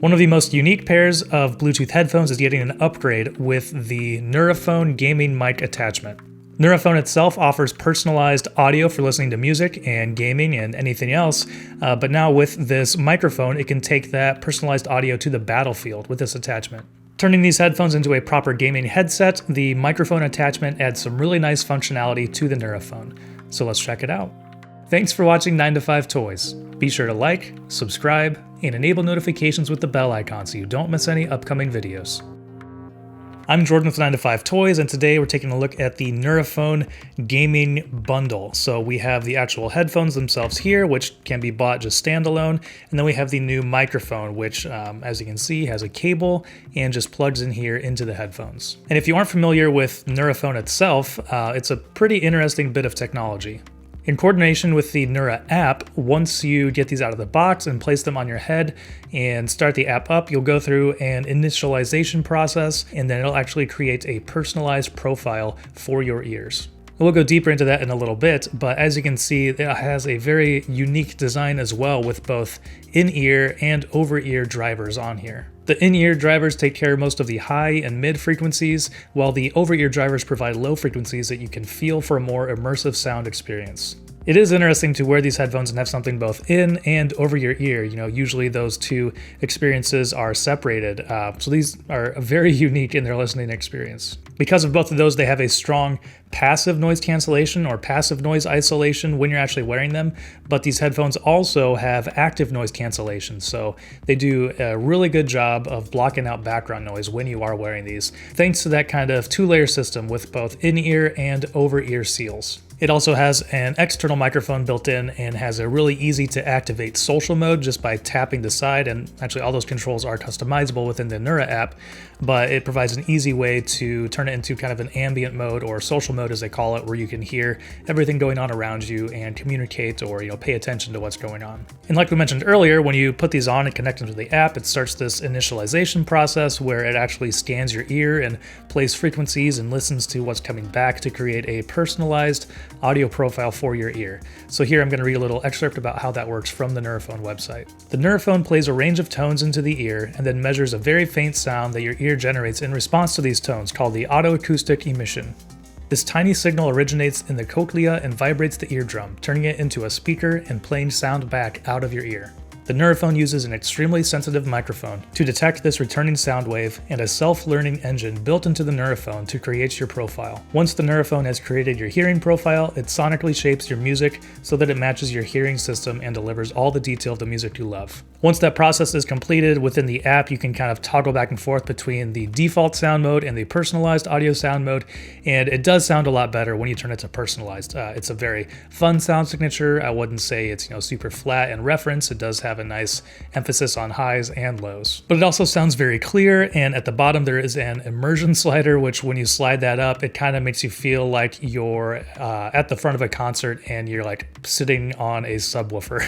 One of the most unique pairs of Bluetooth headphones is getting an upgrade with the Nuraphone Gaming Mic attachment. Nuraphone itself offers personalized audio for listening to music and gaming and anything else, but now with this microphone, it can take that personalized audio to the battlefield with this attachment. Turning these headphones into a proper gaming headset, the microphone attachment adds some really nice functionality to the Nuraphone. So let's check it out. Thanks for watching 9 to 5 Toys. Be sure to like, subscribe, and enable notifications with the bell icon so you don't miss any upcoming videos. I'm Jordan with 9 to 5 Toys, and today we're taking a look at the Nuraphone Gaming Bundle. So we have the actual headphones themselves here, which can be bought just standalone, and then we have the new microphone, which, as you can see, has a cable and just plugs in here into the headphones. And if you aren't familiar with Nuraphone itself, it's a pretty interesting bit of technology. In coordination with the Nura app, once you get these out of the box and place them on your head and start the app up, you'll go through an initialization process, and then it'll actually create a personalized profile for your ears. We'll go deeper into that in a little bit, but as you can see, it has a very unique design as well with both in-ear and over-ear drivers on here. The in-ear drivers take care of most of the high and mid frequencies, while the over-ear drivers provide low frequencies that you can feel for a more immersive sound experience. It is interesting to wear these headphones and have something both in and over your ear. You know, usually those two experiences are separated, so these are very unique in their listening experience. Because of both of those, they have a strong passive noise cancellation or passive noise isolation when you're actually wearing them, but these headphones also have active noise cancellation, so they do a really good job of blocking out background noise when you are wearing these, thanks to that kind of two-layer system with both in-ear and over-ear seals. It also has an external microphone built in and has a really easy to activate social mode just by tapping the side, and actually all those controls are customizable within the Nura app, but it provides an easy way to turn it into kind of an ambient mode or social mode as they call it, where you can hear everything going on around you and communicate or pay attention to what's going on. And like we mentioned earlier, when you put these on and connect them to the app, it starts this initialization process where it actually scans your ear and plays frequencies and listens to what's coming back to create a personalized audio profile for your ear. So here I'm going to read a little excerpt about how that works from the Nuraphone website. The Nuraphone plays a range of tones into the ear and then measures a very faint sound that your ear generates in response to these tones, called the autoacoustic emission. This tiny signal originates in the cochlea and vibrates the eardrum, turning it into a speaker and playing sound back out of your ear. The Nuraphone uses an extremely sensitive microphone to detect this returning sound wave and a self-learning engine built into the Nuraphone to create your profile. Once the Nuraphone has created your hearing profile, it sonically shapes your music so that it matches your hearing system and delivers all the detail of the music you love. Once that process is completed within the app, you can kind of toggle back and forth between the default sound mode and the personalized audio sound mode, and it does sound a lot better when you turn it to personalized. It's a very fun sound signature. I wouldn't say it's super flat in reference. It does have a nice emphasis on highs and lows, but it also sounds very clear. And at the bottom there is an immersion slider, which when you slide that up, it kind of makes you feel like you're at the front of a concert and you're like sitting on a subwoofer.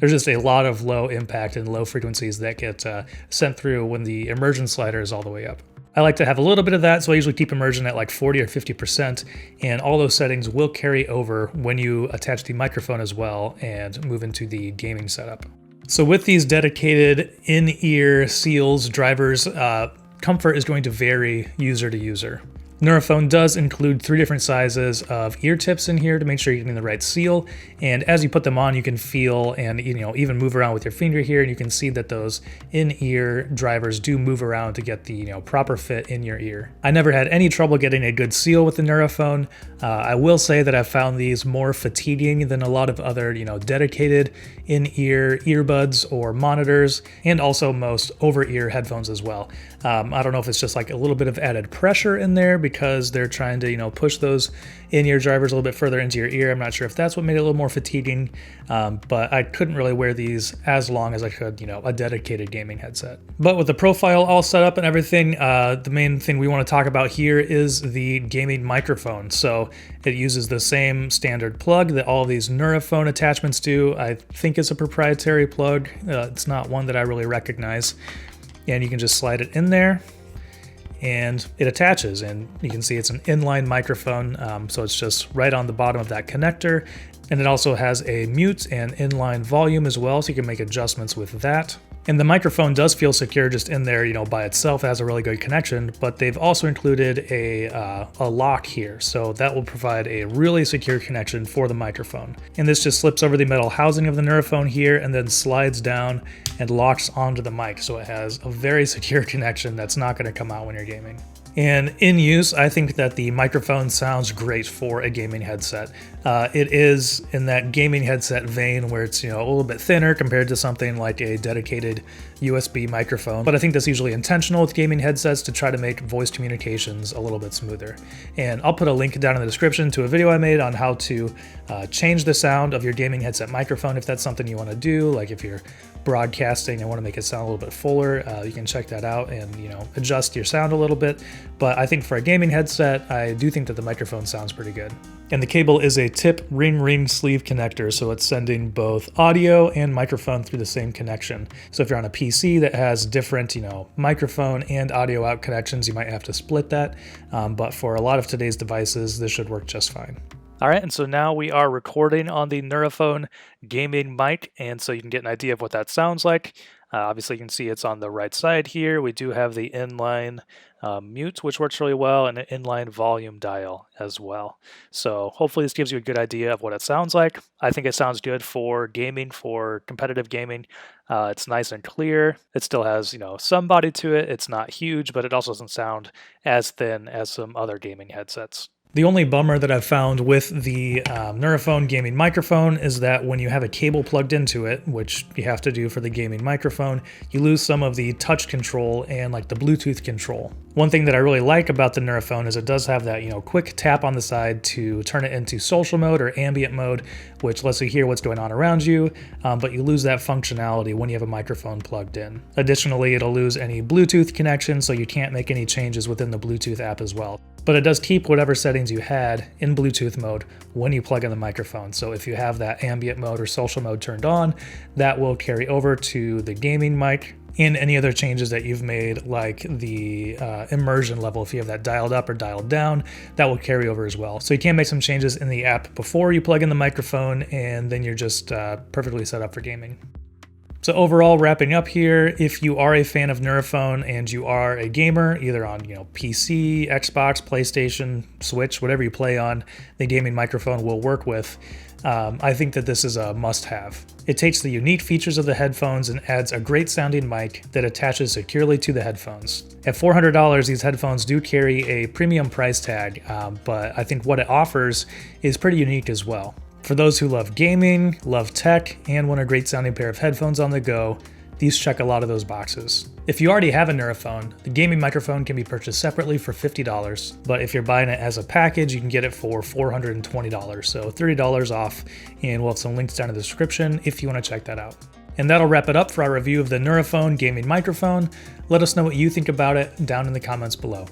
There's just a lot of low impact and low frequencies that get sent through when the immersion slider is all the way up. I like to have a little bit of that, so I usually keep immersion at like 40 or 50%, and all those settings will carry over when you attach the microphone as well and move into the gaming setup. So with these dedicated in-ear seals, drivers, comfort is going to vary user to user. Nuraphone does include 3 different sizes of ear tips in here to make sure you're getting the right seal, and as you put them on, you can feel and even move around with your finger here, and you can see that those in-ear drivers do move around to get the proper fit in your ear. I never had any trouble getting a good seal with the Nuraphone. I will say that I've found these more fatiguing than a lot of other dedicated in-ear earbuds or monitors, and also most over-ear headphones as well. I don't know if it's just like a little bit of added pressure in there because they're trying to push those in-ear drivers a little bit further into your ear. I'm not sure if that's what made it a little more fatiguing, but I couldn't really wear these as long as I could a dedicated gaming headset. But with the profile all set up and everything, the main thing we want to talk about here is the gaming microphone. So it uses the same standard plug that all of these Nuraphone attachments do. I think it's a proprietary plug. It's not one that I really recognize. And you can just slide it in there and it attaches, and you can see it's an inline microphone, so it's just right on the bottom of that connector. And it also has a mute and inline volume as well, so you can make adjustments with that. And the microphone does feel secure just in there, by itself. It has a really good connection, but they've also included a lock here. So that will provide a really secure connection for the microphone. And this just slips over the metal housing of the Nuraphone here and then slides down and locks onto the mic. So it has a very secure connection that's not going to come out when you're gaming. And in use, I think that the microphone sounds great for a gaming headset. It is in that gaming headset vein where it's a little bit thinner compared to something like a dedicated USB microphone. But I think that's usually intentional with gaming headsets to try to make voice communications a little bit smoother. And I'll put a link down in the description to a video I made on how to change the sound of your gaming headset microphone if that's something you want to do. Like if you're broadcasting and want to make it sound a little bit fuller, you can check that out and adjust your sound a little bit. But I think for a gaming headset, I do think that the microphone sounds pretty good. And the cable is a tip ring sleeve connector, so it's sending both audio and microphone through the same connection. So if you're on a PC that has different microphone and audio out connections, you might have to split that. But for a lot of today's devices, this should work just fine. All right, and so now we are recording on the Nuraphone Gaming Mic, and so you can get an idea of what that sounds like. Obviously, you can see it's on the right side here. We do have the inline mute, which works really well, and an inline volume dial as well. So hopefully this gives you a good idea of what it sounds like. I think it sounds good for gaming, for competitive gaming. It's nice and clear. It still has, some body to it. It's not huge, but it also doesn't sound as thin as some other gaming headsets. The only bummer that I've found with the Nuraphone gaming microphone is that when you have a cable plugged into it, which you have to do for the gaming microphone, you lose some of the touch control and like the Bluetooth control. One thing that I really like about the Nuraphone is it does have that quick tap on the side to turn it into social mode or ambient mode, which lets you hear what's going on around you, but you lose that functionality when you have a microphone plugged in. Additionally, it'll lose any Bluetooth connection, so you can't make any changes within the Bluetooth app as well. But it does keep whatever settings you had in Bluetooth mode when you plug in the microphone. So if you have that ambient mode or social mode turned on, that will carry over to the gaming mic. And any other changes that you've made, like the immersion level, if you have that dialed up or dialed down, that will carry over as well. So you can make some changes in the app before you plug in the microphone, and then you're just perfectly set up for gaming. So overall, wrapping up here, if you are a fan of Nuraphone and you are a gamer, either on PC, Xbox, PlayStation, Switch, whatever you play on, the gaming microphone will work with. I think that this is a must-have. It takes the unique features of the headphones and adds a great sounding mic that attaches securely to the headphones. At $400, these headphones do carry a premium price tag, but I think what it offers is pretty unique as well. For those who love gaming, love tech, and want a great sounding pair of headphones on the go, these check a lot of those boxes. If you already have a Nuraphone, the gaming microphone can be purchased separately for $50, but if you're buying it as a package, you can get it for $420, so $30 off, and we'll have some links down in the description if you want to check that out. And that'll wrap it up for our review of the Nuraphone gaming microphone. Let us know what you think about it down in the comments below.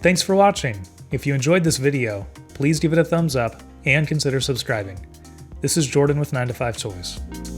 Thanks for watching. If you enjoyed this video, please give it a thumbs up and consider subscribing. This is Jordan with 9to5 Toys.